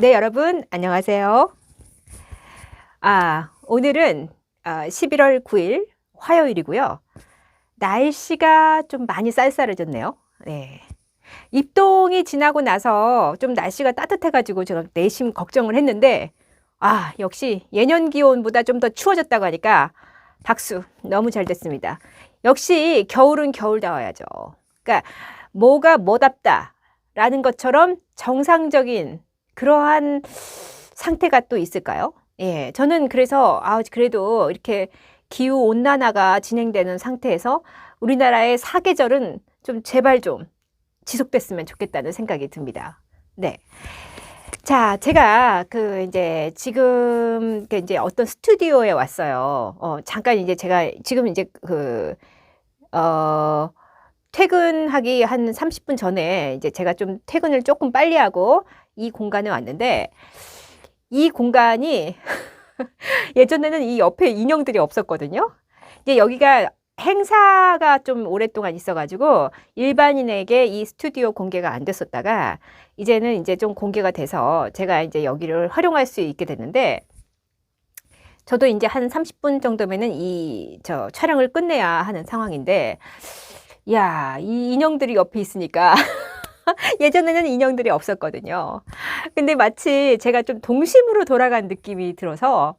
네, 여러분, 안녕하세요. 오늘은 11월 9일 화요일이고요. 날씨가 좀 많이 쌀쌀해졌네요. 네. 입동이 지나고 나서 좀 날씨가 따뜻해가지고 제가 내심 걱정을 했는데, 역시 예년 기온보다 좀 더 추워졌다고 하니까 박수. 너무 잘 됐습니다. 역시 겨울은 겨울다워야죠. 그러니까 뭐가 뭐답다라는 것처럼 정상적인 그러한 상태가 또 있을까요? 예, 저는 그래서 그래도 이렇게 기후 온난화가 진행되는 상태에서 우리나라의 사계절은 좀 제발 좀 지속됐으면 좋겠다는 생각이 듭니다. 네. 자, 제가 지금 이제 어떤 스튜디오에 왔어요. 잠깐 이제 제가 지금 이제 퇴근하기 한 30분 전에 이제 제가 좀 퇴근을 조금 빨리 하고 이 공간에 왔는데, 이 공간이 예전에는 이 옆에 인형들이 없었거든요. 이제 여기가 행사가 좀 오랫동안 있어가지고 일반인에게 이 스튜디오 공개가 안 됐었다가 이제는 이제 좀 공개가 돼서 제가 이제 여기를 활용할 수 있게 됐는데, 저도 이제 한 30분 정도면은 저 촬영을 끝내야 하는 상황인데, 야, 이 인형들이 옆에 있으니까 예전에는 인형들이 없었거든요. 근데 마치 제가 좀 동심으로 돌아간 느낌이 들어서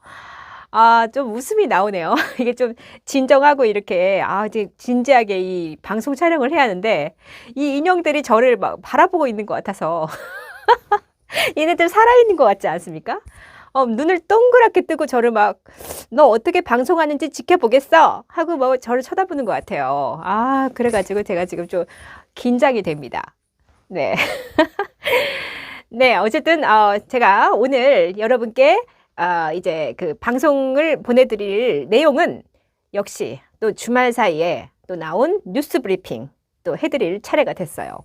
좀 웃음이 나오네요. 이게 좀 진정하고 이렇게 이제 진지하게 이 방송 촬영을 해야 하는데 이 인형들이 저를 막 바라보고 있는 것 같아서 얘네들 살아있는 것 같지 않습니까? 눈을 동그랗게 뜨고 저를 막 너 어떻게 방송하는지 지켜보겠어 하고 뭐 저를 쳐다보는 것 같아요. 그래가지고 제가 지금 좀 긴장이 됩니다. 네. 네, 어쨌든 제가 오늘 여러분께 이제 그 방송을 보내드릴 내용은 역시 또 주말 사이에 또 나온 뉴스 브리핑 또 해드릴 차례가 됐어요.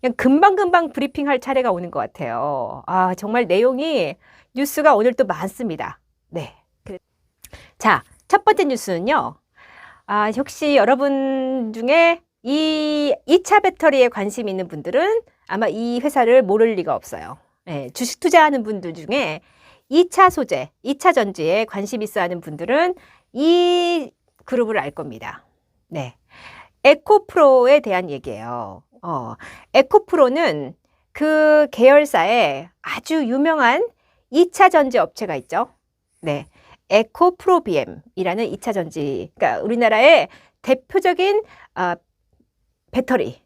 그냥 금방금방 브리핑할 차례가 오는 것 같아요. 정말 내용이 뉴스가 오늘 또 많습니다. 네. 자, 첫 번째 뉴스는요. 혹시 여러분 중에 이 2차 배터리에 관심 있는 분들은 아마 이 회사를 모를 리가 없어요. 네, 주식 투자하는 분들 중에 2차 소재, 2차 전지에 관심 있어 하는 분들은 이 그룹을 알 겁니다. 네. 에코프로에 대한 얘기예요. 에코프로는 그 계열사의 아주 유명한 2차 전지 업체가 있죠. 네. 에코프로비엠이라는 2차 전지, 그러니까 우리나라의 대표적인 배터리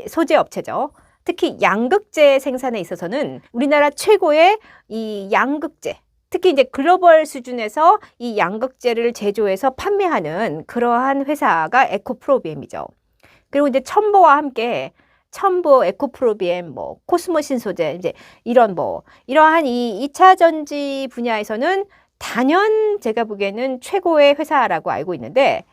소재 업체죠. 특히 양극재 생산에 있어서는 우리나라 최고의 이 양극재, 특히 이제 글로벌 수준에서 이 양극재를 제조해서 판매하는 그러한 회사가 에코프로비엠이죠. 그리고 이제 첨보와 함께 첨보, 에코프로비엠, 코스모 신소재, 이제 이러한 이 2차 전지 분야에서는 단연 제가 보기에는 최고의 회사라고 알고 있는데,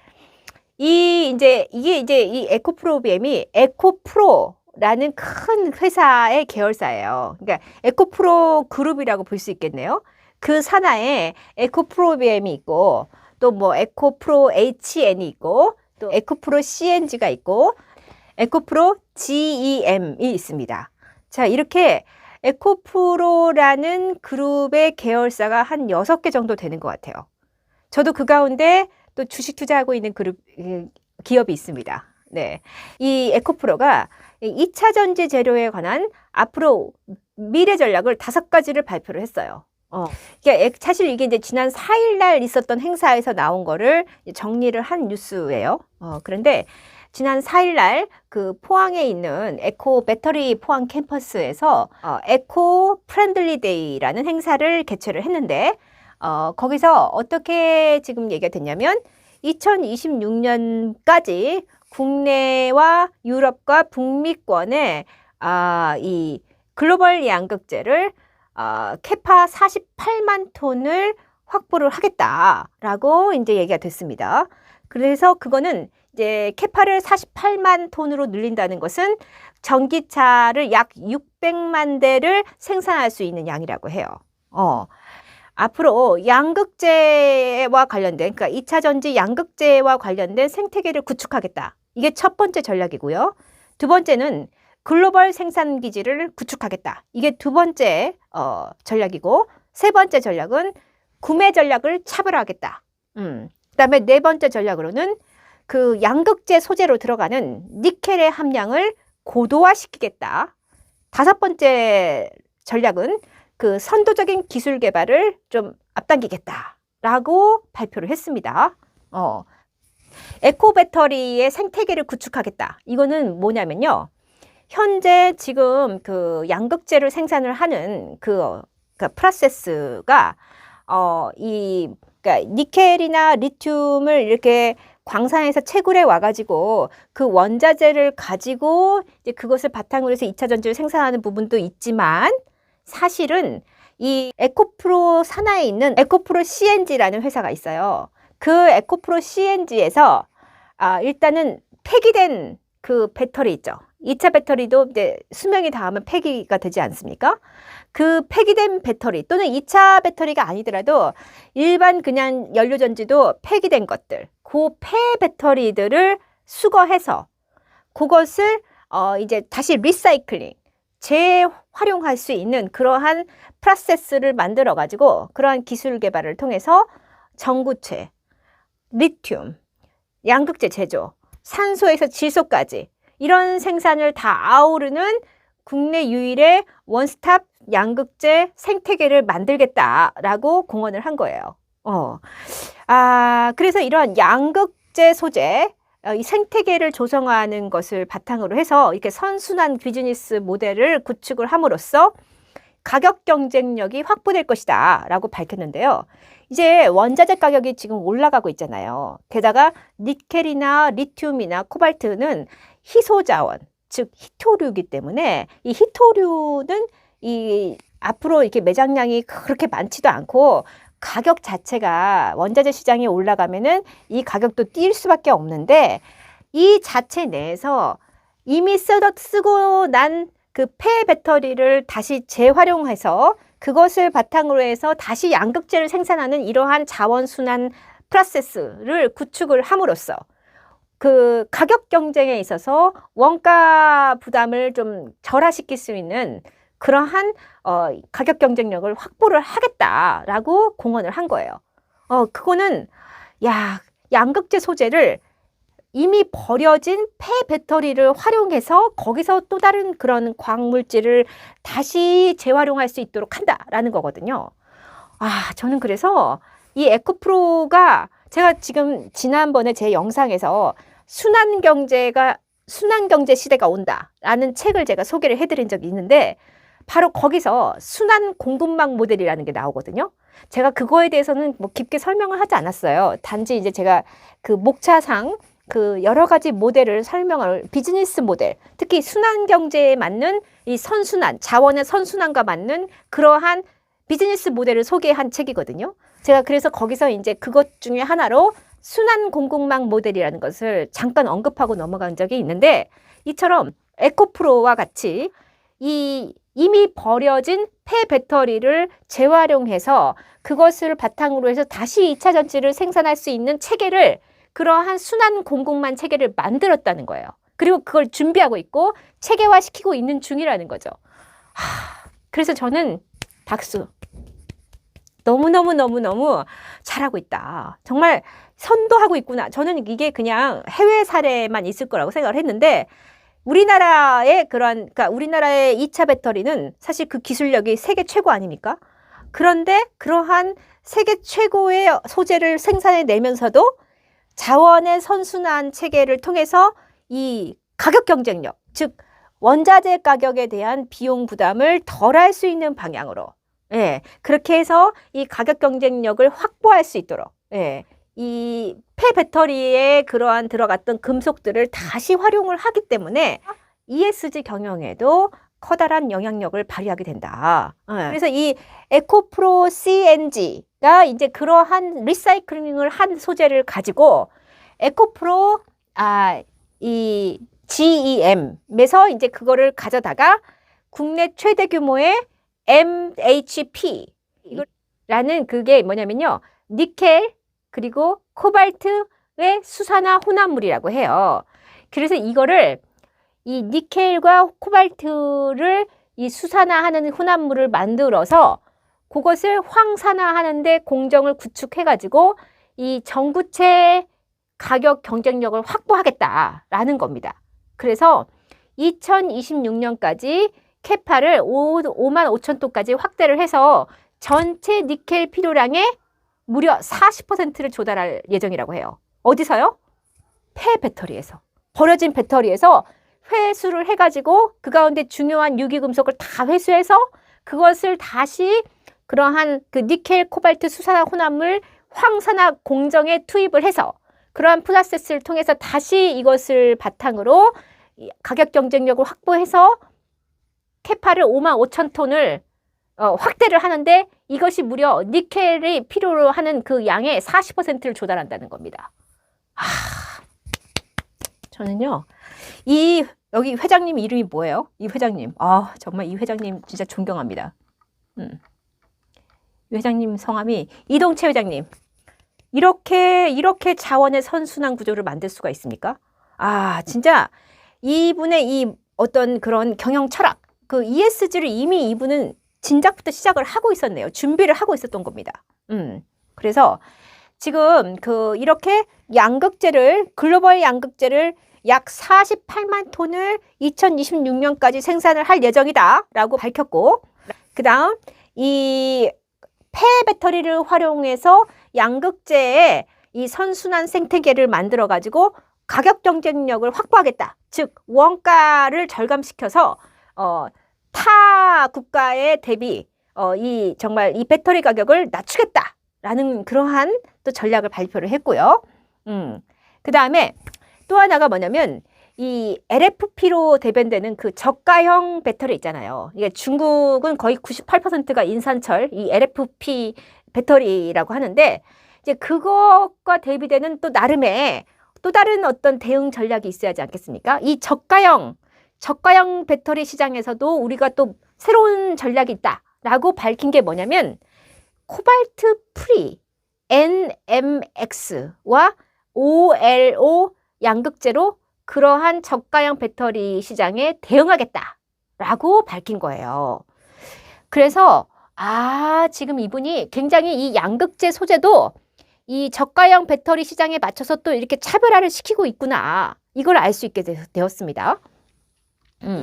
이게 이제 이 에코프로비엠이 에코프로라는 큰 회사의 계열사예요. 그러니까 에코프로 그룹이라고 볼 수 있겠네요. 그 산하에 에코프로비엠이 있고, 또 에코프로 HN이 있고, 또 에코프로 CNG가 있고, 에코프로 GEM이 있습니다. 자, 이렇게 에코프로라는 그룹의 계열사가 한 6개 정도 되는 것 같아요. 저도 그 가운데 또 주식 투자하고 있는 기업이 있습니다. 네. 이 에코프로가 2차 전지 재료에 관한 앞으로 미래 전략을 5가지를 발표를 했어요. 사실 이게 이제 지난 4일 날 있었던 행사에서 나온 거를 정리를 한 뉴스예요. 그런데 지난 4일 날 그 포항에 있는 에코 배터리 포항 캠퍼스에서 에코 프렌들리 데이라는 행사를 개최를 했는데, 거기서 어떻게 지금 얘기가 됐냐면 2026년까지 국내와 유럽과 북미권에 이 글로벌 양극재를 캐파 48만 톤을 확보를 하겠다라고 이제 얘기가 됐습니다. 그래서 그거는 이제 캐파를 48만 톤으로 늘린다는 것은 전기차를 약 600만 대를 생산할 수 있는 양이라고 해요. 앞으로 양극재와 관련된, 그러니까 2차 전지 양극재와 관련된 생태계를 구축하겠다. 이게 첫 번째 전략이고요. 두 번째는 글로벌 생산 기지를 구축하겠다. 이게 두 번째 전략이고, 세 번째 전략은 구매 전략을 차별화하겠다. 그다음에 네 번째 전략으로는 그 양극재 소재로 들어가는 니켈의 함량을 고도화시키겠다. 다섯 번째 전략은 그 선도적인 기술 개발을 좀 앞당기겠다라고 발표를 했습니다. 에코 배터리의 생태계를 구축하겠다. 이거는 뭐냐면요. 현재 지금 그 양극재를 생산을 하는 그 프로세스가 그러니까 니켈이나 리튬을 이렇게 광산에서 채굴해 와가지고 그 원자재를 가지고 이제 그것을 바탕으로 해서 2차 전지를 생산하는 부분도 있지만 사실은 이 에코프로 산하에 있는 에코프로 CNG라는 회사가 있어요. 그 에코프로 CNG에서 일단은 폐기된 그 배터리 있죠. 2차 배터리도 이제 수명이 닿으면 폐기가 되지 않습니까? 그 폐기된 배터리 또는 2차 배터리가 아니더라도 일반 그냥 연료전지도 폐기된 것들, 그 폐 배터리들을 수거해서 그것을 이제 다시 리사이클링, 재활용할 수 있는 그러한 프로세스를 만들어 가지고 그러한 기술 개발을 통해서 전구체, 리튬, 양극재 제조, 산소에서 질소까지 이런 생산을 다 아우르는 국내 유일의 원스톱 양극재 생태계를 만들겠다라고 공언을 한 거예요. 그래서 이런 양극재 소재, 이 생태계를 조성하는 것을 바탕으로 해서 이렇게 선순환 비즈니스 모델을 구축을 함으로써 가격 경쟁력이 확보될 것이다 라고 밝혔는데요. 이제 원자재 가격이 지금 올라가고 있잖아요. 게다가 니켈이나 리튬이나 코발트는 희소자원, 즉 희토류이기 때문에 이 희토류는 앞으로 이렇게 매장량이 그렇게 많지도 않고 가격 자체가 원자재 시장에 올라가면은 이 가격도 뛸 수밖에 없는데 이 자체 내에서 이미 쓰고 난 그 폐 배터리를 다시 재활용해서 그것을 바탕으로 해서 다시 양극재를 생산하는 이러한 자원순환 프로세스를 구축을 함으로써 그 가격 경쟁에 있어서 원가 부담을 좀 절하시킬 수 있는 그러한 가격 경쟁력을 확보를 하겠다라고 공언을 한 거예요. 그거는 양극재 소재를 이미 버려진 폐 배터리를 활용해서 거기서 또 다른 그런 광물질을 다시 재활용할 수 있도록 한다라는 거거든요. 저는 그래서 이 에코프로가 제가 지금 지난번에 제 영상에서 순환경제 시대가 온다라는 책을 제가 소개를 해드린 적이 있는데 바로 거기서 순환 공급망 모델이라는 게 나오거든요. 제가 그거에 대해서는 뭐 깊게 설명을 하지 않았어요. 단지 이제 제가 그 목차상 그 여러 가지 모델을 비즈니스 모델, 특히 순환 경제에 맞는 이 선순환, 자원의 선순환과 맞는 그러한 비즈니스 모델을 소개한 책이거든요. 제가 그래서 거기서 이제 그것 중에 하나로 순환 공급망 모델이라는 것을 잠깐 언급하고 넘어간 적이 있는데 이처럼 에코프로와 같이 이미 버려진 폐 배터리를 재활용해서 그것을 바탕으로 해서 다시 2차 전지를 생산할 수 있는 체계를 그러한 순환 공급망 체계를 만들었다는 거예요. 그리고 그걸 준비하고 있고 체계화시키고 있는 중이라는 거죠. 그래서 저는 박수. 너무너무 잘하고 있다. 정말 선도하고 있구나. 저는 이게 그냥 해외 사례만 있을 거라고 생각을 했는데 그러니까 우리나라의 2차 배터리는 사실 그 기술력이 세계 최고 아닙니까? 그런데 그러한 세계 최고의 소재를 생산해 내면서도 자원의 선순환 체계를 통해서 이 가격 경쟁력, 즉 원자재 가격에 대한 비용 부담을 덜할 수 있는 방향으로 그렇게 해서 이 가격 경쟁력을 확보할 수 있도록 이 폐 배터리에 그러한 들어갔던 금속들을 다시 활용을 하기 때문에 ESG 경영에도 커다란 영향력을 발휘하게 된다. 그래서 이 에코프로 CNG가 이제 그러한 리사이클링을 한 소재를 가지고 에코프로 이 GEM에서 이제 그거를 가져다가 국내 최대 규모의 MHP라는 그게 뭐냐면요. 니켈 그리고 코발트의 수산화 혼합물이라고 해요. 그래서 이거를 이 니켈과 코발트를 이 수산화하는 혼합물을 만들어서 그것을 황산화하는데 공정을 구축해가지고 이 전구체 가격 경쟁력을 확보하겠다라는 겁니다. 그래서 2026년까지 캐파를 5만 5천 톤까지 확대를 해서 전체 니켈 필요량의 무려 40%를 조달할 예정이라고 해요. 어디서요? 폐배터리에서. 버려진 배터리에서 회수를 해가지고 그 가운데 중요한 유기금속을 다 회수해서 그것을 다시 그러한 그 니켈, 코발트, 수산화 혼합물 황산화 공정에 투입을 해서 그러한 프로세스를 통해서 다시 이것을 바탕으로 가격 경쟁력을 확보해서 캐파를 5만 5천 톤을 확대를 하는데 이것이 무려 니켈이 필요로 하는 그 양의 40%를 조달한다는 겁니다. 저는요, 여기 회장님 이름이 뭐예요? 이 회장님. 정말 이 회장님 진짜 존경합니다. 이 회장님 성함이 이동채 회장님. 이렇게 자원의 선순환 구조를 만들 수가 있습니까? 진짜 이분의 이 어떤 그런 경영 철학, 그 ESG를 이미 이분은 진작부터 시작을 하고 있었네요. 준비를 하고 있었던 겁니다. 그래서 지금 이렇게 글로벌 양극재를 약 48만 톤을 2026년까지 생산을 할 예정이다라고 밝혔고, 그 다음 이 폐배터리를 활용해서 양극재의 이 선순환 생태계를 만들어 가지고 가격 경쟁력을 확보하겠다. 즉 원가를 절감시켜서 타 국가에 대비 정말 이 배터리 가격을 낮추겠다라는 그러한 또 전략을 발표를 했고요. 그 다음에 또 하나가 뭐냐면 이 LFP로 대변되는 그 저가형 배터리 있잖아요. 이게 중국은 거의 98%가 인산철, 이 LFP 배터리라고 하는데 이제 그것과 대비되는 또 나름의 또 다른 어떤 대응 전략이 있어야 하지 않겠습니까? 이 저가형 배터리 시장에서도 우리가 또 새로운 전략이 있다라고 밝힌 게 뭐냐면 코발트 프리 NMX와 OLO 양극재로 그러한 저가형 배터리 시장에 대응하겠다라고 밝힌 거예요. 그래서 지금 이분이 굉장히 이 양극재 소재도 이 저가형 배터리 시장에 맞춰서 또 이렇게 차별화를 시키고 있구나. 이걸 알 수 있게 되었습니다.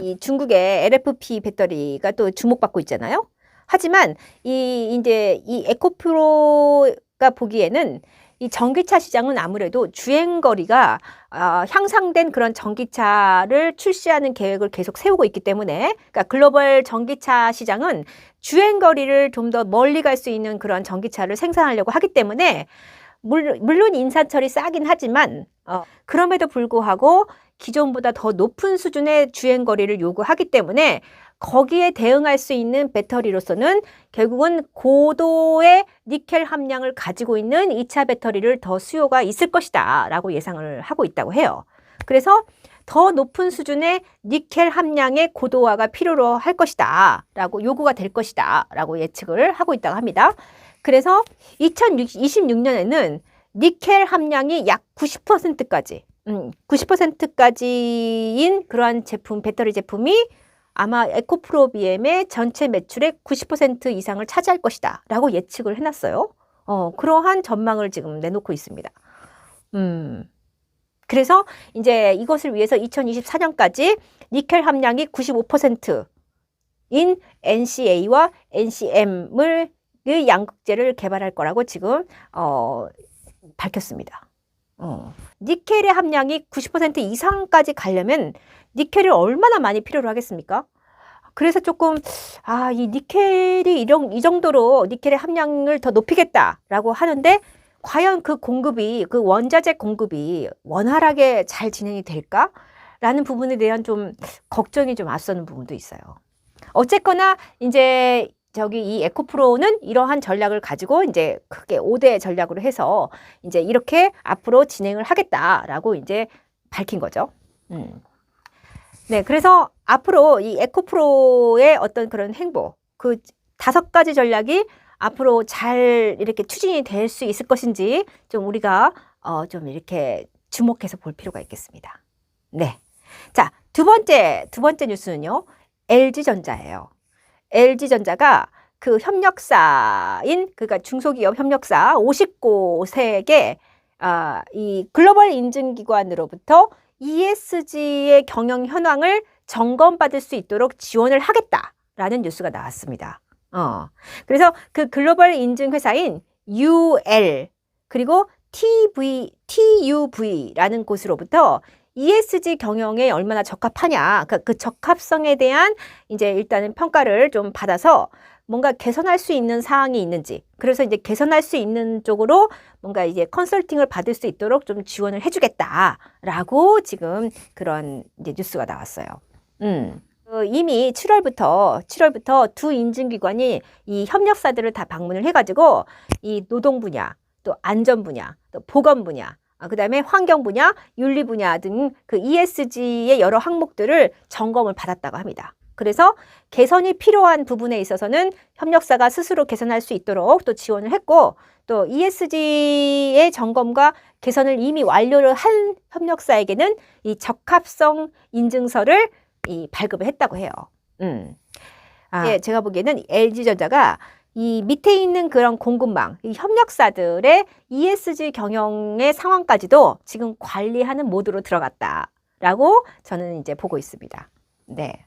이 중국의 LFP 배터리가 또 주목받고 있잖아요. 하지만 이제 이 에코프로가 보기에는 이 전기차 시장은 아무래도 주행거리가 향상된 그런 전기차를 출시하는 계획을 계속 세우고 있기 때문에, 그러니까 글로벌 전기차 시장은 주행거리를 좀 더 멀리 갈 수 있는 그런 전기차를 생산하려고 하기 때문에 물론 인산철이 싸긴 하지만 그럼에도 불구하고 기존보다 더 높은 수준의 주행거리를 요구하기 때문에 거기에 대응할 수 있는 배터리로서는 결국은 고도의 니켈 함량을 가지고 있는 2차 배터리를 더 수요가 있을 것이다 라고 예상을 하고 있다고 해요. 그래서 더 높은 수준의 니켈 함량의 고도화가 필요로 할 것이다 라고 요구가 될 것이다 라고 예측을 하고 있다고 합니다. 그래서 2026년에는 니켈 함량이 약 90%까지 90%까지인 그러한 배터리 제품이 아마 에코프로 BM의 전체 매출의 90% 이상을 차지할 것이다 라고 예측을 해놨어요. 그러한 전망을 지금 내놓고 있습니다. 그래서 이제 이것을 위해서 2024년까지 니켈 함량이 95%인 NCA와 NCM을 양극재를 개발할 거라고 지금 밝혔습니다. 니켈의 함량이 90% 이상까지 가려면 니켈을 얼마나 많이 필요로 하겠습니까? 그래서 조금 이 니켈이 이 정도로 니켈의 함량을 더 높이겠다라고 하는데 과연 그 원자재 공급이 원활하게 잘 진행이 될까? 라는 부분에 대한 좀 걱정이 좀 앞서는 부분도 있어요. 어쨌거나 이제 이 에코프로는 이러한 전략을 가지고 이제 크게 5대 전략으로 해서 이제 이렇게 앞으로 진행을 하겠다라고 이제 밝힌 거죠. 네, 그래서 앞으로 이 에코프로의 어떤 그런 행보, 그 5가지 전략이 앞으로 잘 이렇게 추진이 될 수 있을 것인지 좀 우리가 좀 이렇게 주목해서 볼 필요가 있겠습니다. 네. 자, 두 번째 뉴스는요. LG전자예요. LG전자가 그 협력사인, 그러니까 중소기업 협력사 50곳에게 이 글로벌 인증기관으로부터 ESG의 경영 현황을 점검받을 수 있도록 지원을 하겠다라는 뉴스가 나왔습니다. 그래서 그 글로벌 인증 회사인 UL 그리고 TUV라는 곳으로부터 ESG 경영에 얼마나 적합하냐, 그 적합성에 대한 이제 일단은 평가를 좀 받아서 뭔가 개선할 수 있는 사항이 있는지, 그래서 이제 개선할 수 있는 쪽으로 뭔가 이제 컨설팅을 받을 수 있도록 좀 지원을 해주겠다라고 지금 그런 이제 뉴스가 나왔어요. 이미 7월부터 두 인증기관이 이 협력사들을 다 방문을 해가지고 이 노동 분야, 또 안전 분야, 또 보건 분야, 그다음에 환경 분야, 윤리 분야 등 그 ESG의 여러 항목들을 점검을 받았다고 합니다. 그래서 개선이 필요한 부분에 있어서는 협력사가 스스로 개선할 수 있도록 또 지원을 했고, 또 ESG의 점검과 개선을 이미 완료를 한 협력사에게는 이 적합성 인증서를 발급을 했다고 해요. 예, 제가 보기에는 LG전자가 이 밑에 있는 그런 공급망, 이 협력사들의 ESG 경영의 상황까지도 지금 관리하는 모드로 들어갔다라고 저는 이제 보고 있습니다. 네.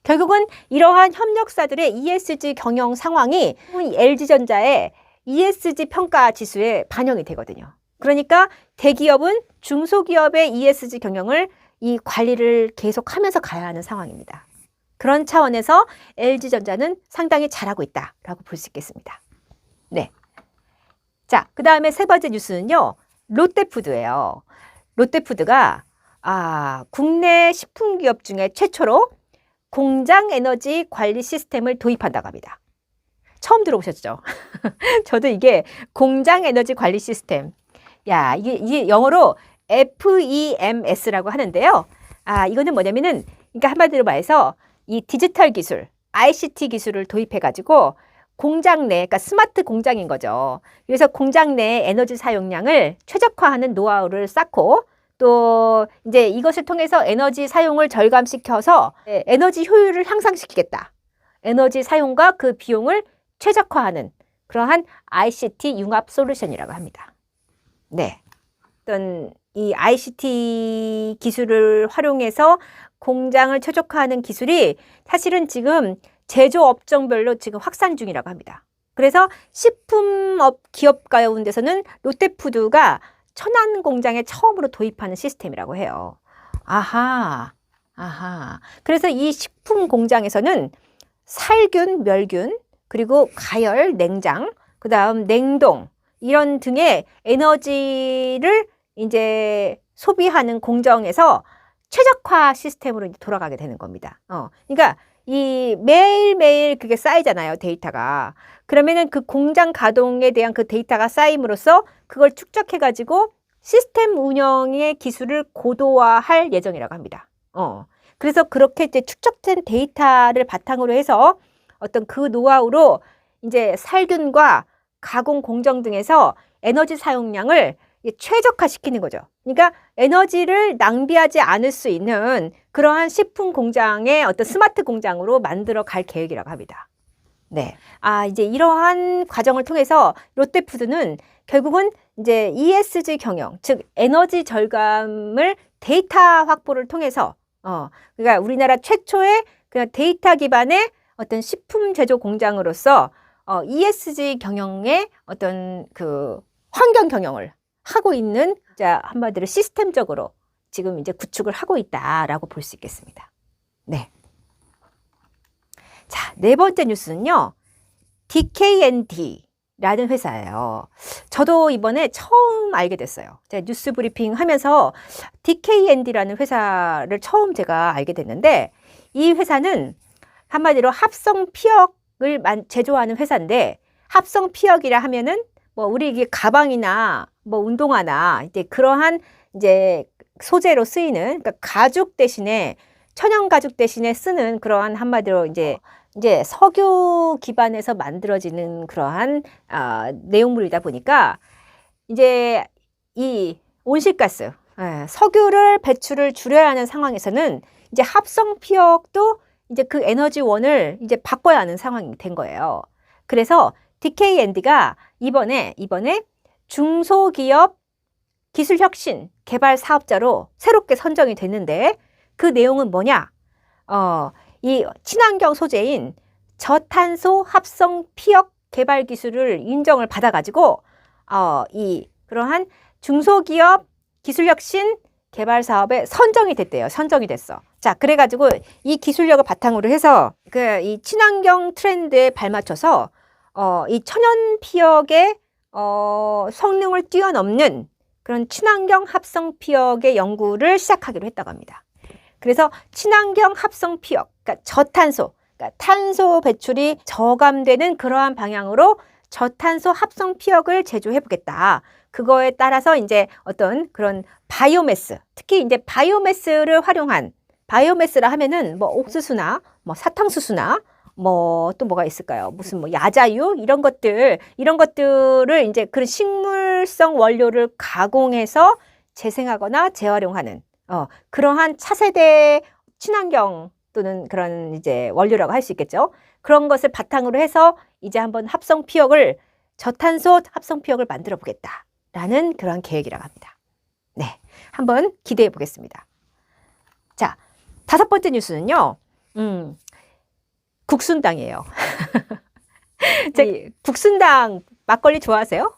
결국은 이러한 협력사들의 ESG 경영 상황이 LG전자의 ESG 평가 지수에 반영이 되거든요. 그러니까 대기업은 중소기업의 ESG 경영을 이 관리를 계속하면서 가야 하는 상황입니다. 그런 차원에서 LG전자는 상당히 잘하고 있다라고 볼 수 있겠습니다. 네. 자, 그 다음에 세 번째 뉴스는요. 롯데푸드예요. 롯데푸드가 국내 식품기업 중에 최초로 공장 에너지 관리 시스템을 도입한다고 합니다. 처음 들어보셨죠? 저도 이게 공장 에너지 관리 시스템. 야, 이게 영어로 FEMS라고 하는데요. 이거는 뭐냐면은, 그러니까 한마디로 말해서 이 디지털 기술, ICT 기술을 도입해가지고 공장 내, 그러니까 스마트 공장인 거죠. 그래서 공장 내 에너지 사용량을 최적화하는 노하우를 쌓고, 또 이제 이것을 통해서 에너지 사용을 절감시켜서 에너지 효율을 향상시키겠다. 에너지 사용과 그 비용을 최적화하는 그러한 ICT 융합 솔루션이라고 합니다. 네. 어떤 이 ICT 기술을 활용해서 공장을 최적화하는 기술이 사실은 지금 제조업종별로 지금 확산 중이라고 합니다. 그래서 식품업 기업 가운데서는 롯데푸드가 천안 공장에 처음으로 도입하는 시스템이라고 해요. 아하. 그래서 이 식품 공장에서는 살균, 멸균, 그리고 가열, 냉장, 그 다음 냉동, 이런 등의 에너지를 이제 소비하는 공정에서 최적화 시스템으로 이제 돌아가게 되는 겁니다. 그러니까 이 매일매일 그게 쌓이잖아요, 데이터가. 그러면은 그 공장 가동에 대한 그 데이터가 쌓임으로써 그걸 축적해가지고 시스템 운영의 기술을 고도화할 예정이라고 합니다. 그래서 그렇게 이제 축적된 데이터를 바탕으로 해서 어떤 그 노하우로 이제 살균과 가공 공정 등에서 에너지 사용량을 최적화시키는 거죠. 그러니까 에너지를 낭비하지 않을 수 있는 그러한 식품 공장의 어떤 스마트 공장으로 만들어 갈 계획이라고 합니다. 네. 이제 이러한 과정을 통해서 롯데푸드는 결국은 이제 ESG 경영, 즉 에너지 절감을 데이터 확보를 통해서 그러니까 우리나라 최초의 그냥 데이터 기반의 어떤 식품 제조 공장으로서 ESG 경영의 어떤 그 환경 경영을 하고 있는, 자, 한마디로 시스템적으로 지금 이제 구축을 하고 있다라고 볼 수 있겠습니다. 네. 자, 네 번째 뉴스는요. DKND라는 회사예요. 저도 이번에 처음 알게 됐어요. 제가 뉴스 브리핑 하면서 DKND라는 회사를 처음 제가 알게 됐는데, 이 회사는 한마디로 합성 피혁을 제조하는 회사인데, 합성 피혁이라 하면은 뭐 우리 이게 가방이나 뭐 운동화나 이제 그러한 이제 소재로 쓰이는, 그러니까 가죽 대신에 천연 가죽 대신에 쓰는 그러한 한마디로 이제 석유 기반에서 만들어지는 그러한 내용물이다 보니까 이제 이 온실가스, 석유를 배출을 줄여야 하는 상황에서는 이제 합성 피혁도 이제 그 에너지원을 이제 바꿔야 하는 상황이 된 거예요. 그래서 DKND가 이번에 중소기업 기술혁신 개발 사업자로 새롭게 선정이 됐는데 그 내용은 뭐냐? 이 친환경 소재인 저탄소 합성 피혁 개발 기술을 인정을 받아가지고 이 그러한 중소기업 기술혁신 개발 사업에 선정이 됐대요. 선정이 됐어. 자, 그래가지고 이 기술력을 바탕으로 해서 이 친환경 트렌드에 발맞춰서 이 천연 피혁의 성능을 뛰어넘는 그런 친환경 합성 피혁의 연구를 시작하기로 했다고 합니다. 그래서 친환경 합성 피혁, 그러니까 저탄소, 그러니까 탄소 배출이 저감되는 그러한 방향으로 저탄소 합성 피혁을 제조해 보겠다. 그거에 따라서 이제 어떤 그런 바이오매스, 특히 이제 바이오매스를 활용한, 바이오매스라 하면은 뭐 옥수수나 뭐 사탕수수나 뭐 또 뭐가 있을까요? 무슨 뭐 야자유 이런 것들을 이제 그런 식물성 원료를 가공해서 재생하거나 재활용하는 그러한 차세대 친환경 또는 그런 이제 원료라고 할 수 있겠죠. 그런 것을 바탕으로 해서 이제 한번 합성 피혁을 저탄소 합성 피혁을 만들어 보겠다라는 그런 계획이라고 합니다. 네, 한번 기대해 보겠습니다. 자, 5번째 뉴스는요. 국순당이에요. 국순당 막걸리 좋아하세요?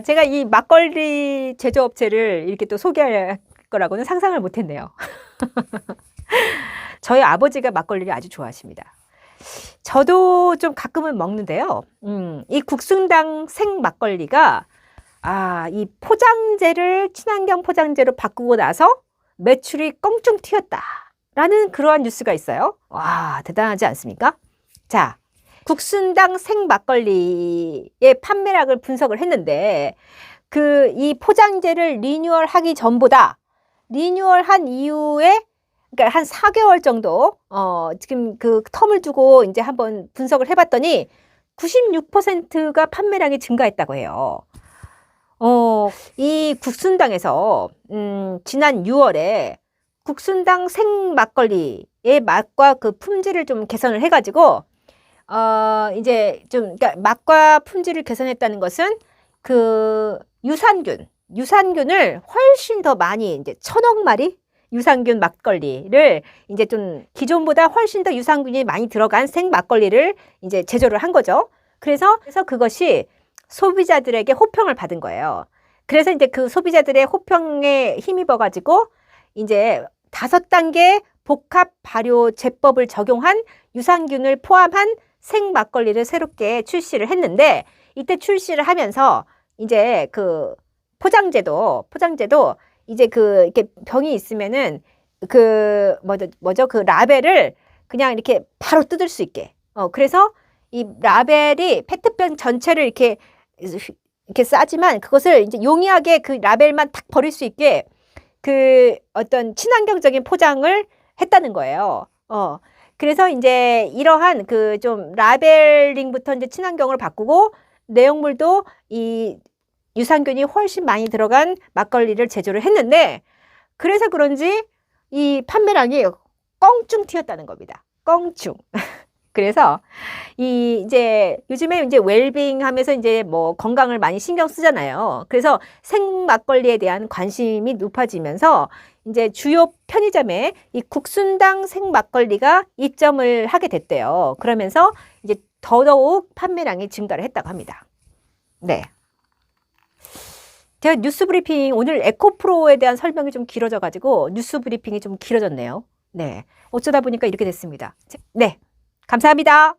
제가 이 막걸리 제조업체를 이렇게 또 소개할 거라고는 상상을 못 했네요. 저희 아버지가 막걸리를 아주 좋아하십니다. 저도 좀 가끔은 먹는데요. 이 국순당 생 막걸리가 이 포장재를 친환경 포장재로 바꾸고 나서 매출이 껑충 튀었다라는 그러한 뉴스가 있어요. 와, 대단하지 않습니까? 자, 국순당 생 막걸리의 판매량을 분석을 했는데 이 포장재를 리뉴얼하기 전보다 리뉴얼한 이후에 그러니까 한 4개월 정도 지금 그 텀을 두고 이제 한번 분석을 해봤더니 96%가 판매량이 증가했다고 해요. 이 국순당에서 지난 6월에 국순당 생 막걸리의 맛과 그 품질을 좀 개선을 해가지고 이제 좀 그러니까 맛과 품질을 개선했다는 것은 그 유산균을 훨씬 더 많이 이제 1000억 마리 유산균 막걸리를 이제 좀 기존보다 훨씬 더 유산균이 많이 들어간 생 막걸리를 이제 제조를 한 거죠. 그래서 그것이 소비자들에게 호평을 받은 거예요. 그래서 이제 그 소비자들의 호평에 힘입어 가지고 이제 5단계 복합 발효 제법을 적용한 유산균을 포함한 생 막걸리를 새롭게 출시를 했는데 이때 출시를 하면서 이제 그 포장재도 이제 이렇게 병이 있으면은 그 라벨을 그냥 이렇게 바로 뜯을 수 있게. 그래서 이 라벨이 페트병 전체를 이렇게 싸지만 그것을 이제 용이하게 그 라벨만 탁 버릴 수 있게 그 어떤 친환경적인 포장을 했다는 거예요. 그래서 이제 이러한 그 좀 라벨링부터 이제 친환경으로 바꾸고 내용물도 이 유산균이 훨씬 많이 들어간 막걸리를 제조를 했는데 그래서 그런지 이 판매량이 껑충 튀었다는 겁니다. 껑충. 그래서 이제 요즘에 이제 웰빙 하면서 이제 뭐 건강을 많이 신경 쓰잖아요. 그래서 생 막걸리에 대한 관심이 높아지면서 이제 주요 편의점에 이 국순당 생 막걸리가 입점을 하게 됐대요. 그러면서 이제 더더욱 판매량이 증가를 했다고 합니다. 네. 제가 뉴스 브리핑 오늘 에코프로에 대한 설명이 좀 길어져 가지고 뉴스 브리핑이 좀 길어졌네요. 네. 어쩌다 보니까 이렇게 됐습니다. 네. 감사합니다.